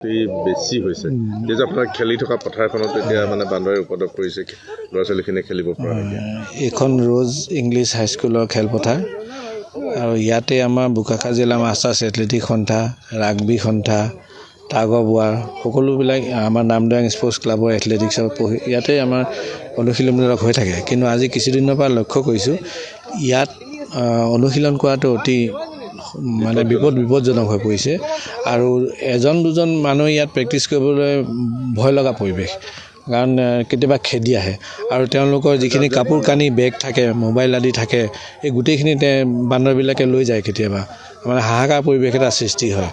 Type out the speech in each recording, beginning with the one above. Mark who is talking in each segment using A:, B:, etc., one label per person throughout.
A: বেছি হৈছে যে আপোনাৰ খেলি থকা পথাৰখনত এতিয়া মানে বান্দৰে উপদ্ৰৱ কৰিছে ল'ৰা ছোৱালীখিনিয়ে খেলিব পৰা নাই।
B: এইখন ৰ'জ ইংলিছ হাইস্কুলৰ খেলপথাৰ আৰু ইয়াতে আমাৰ বোকাখাত জিলা মাষ্টাৰ্ছ এথলেটিক সন্থা, ৰাগবী সন্থা, টাগ অফ ৱাৰ সকলোবিলাক আমাৰ নামদাং স্পৰ্টছ ক্লাবৰ এথলেটিক্সৰ ইয়াতে আমাৰ অনুশীলনবিলাক হৈ থাকে। কিন্তু আজি কিছুদিনৰ পৰা লক্ষ্য কৰিছোঁ ইয়াত অনুশীলন কৰাটো অতি মানে বিপদজনক হৈ পৰিছে আৰু এজন দুজন মানুহ ইয়াত প্ৰেক্টিছ কৰিবলৈ ভয় লগা পৰিৱেশ, কাৰণ কেতিয়াবা খেদি আহে আৰু তেওঁলোকৰ যিখিনি কাপোৰ কানি বেগ থাকে, মোবাইল আদি থাকে, এই গোটেইখিনিতে বান্দৰবিলাকে লৈ যায়। কেতিয়াবা মানে হাহাকাৰ পৰিৱেশ এটা সৃষ্টি হয়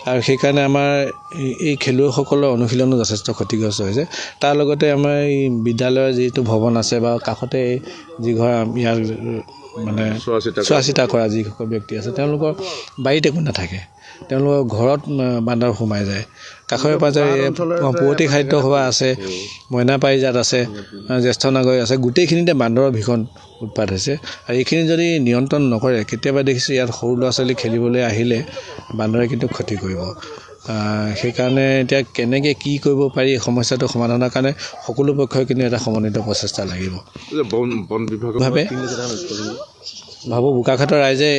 B: আৰু সেইকাৰণে আমাৰ এই খেলুৱৈসকলৰ অনুশীলনো যথেষ্ট ক্ষতিগ্ৰস্ত হৈছে। তাৰ লগতে আমাৰ এই বিদ্যালয়ৰ যিটো ভৱন আছে বা কাষতে যিঘৰ ইয়াৰ মানে চোৱা চিতা কৰা যিসকল ব্যক্তি আছে তেওঁলোকৰ বাৰীত একো নাথাকে, তেওঁলোকৰ ঘৰত বান্দৰ সোমাই যায়। কাষৰে পাজৰে পুৱতি খাদ্য সভা আছে, মইনা পাৰিজাত আছে, জ্যেষ্ঠ নাগৰিক আছে, গোটেইখিনিতে বান্দৰৰ ভীষণ উৎপাত হৈছে। আৰু এইখিনি যদি নিয়ন্ত্ৰণ নকৰে, কেতিয়াবা দেখিছোঁ ইয়াত সৰু ল'ৰা ছোৱালী খেলিবলৈ আহিলে বান্দৰে কিন্তু ক্ষতি কৰিব। সেইকাৰণে এতিয়া কেনেকৈ কি কৰিব পাৰি এই সমস্যাটো সমাধানৰ কাৰণে সকলো পক্ষই কিন্তু এটা সমন্বিত প্ৰচেষ্টা লাগিব। ভাবোঁ বোকাখাতৰ ৰাইজে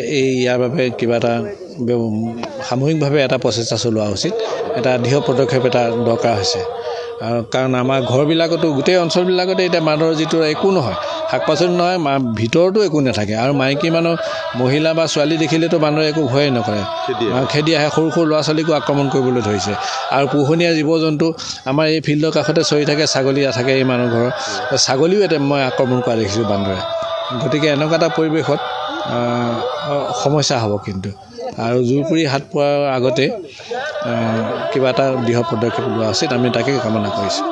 B: ইয়াৰ বাবে কিবা এটা সামূহিকভাৱে এটা প্ৰচেষ্টা চলোৱা উচিত, এটা দৃঢ় পদক্ষেপ এটা দৰকাৰ হৈছে। কাৰণ আমাৰ ঘৰবিলাকতো গোটেই অঞ্চলবিলাকতে এতিয়া বান্দৰৰ যিটো একো নহয়, শাক পাচলি নহয়, ভিতৰতো একো নাথাকে আৰু মাইকী মানুহ মহিলা বা ছোৱালী দেখিলেতো বান্দৰে একো ভয়ে নকৰে, খেদি আহে, সৰু সৰু ল'ৰা ছোৱালীকো আক্ৰমণ কৰিবলৈ ধৰিছে। আৰু পোহনীয়া জীৱ জন্তু আমাৰ এই ফিল্ডৰ কাষতে চৰি থাকে, ছাগলী থাকে এই মানুহ ঘৰৰ, ছাগলীও এটা মই আক্ৰমণ কৰা দেখিছোঁ বান্দৰে। গতিকে এনেকুৱা এটা পৰিৱেশত সমস্যা হ'ব কিন্তু, আৰু জুইপুৰি হাত পোৱাৰ আগতে কিবা এটা দৃঢ় পদক্ষেপ লোৱা উচিত। আমি তাকে কামনা কৰিছোঁ।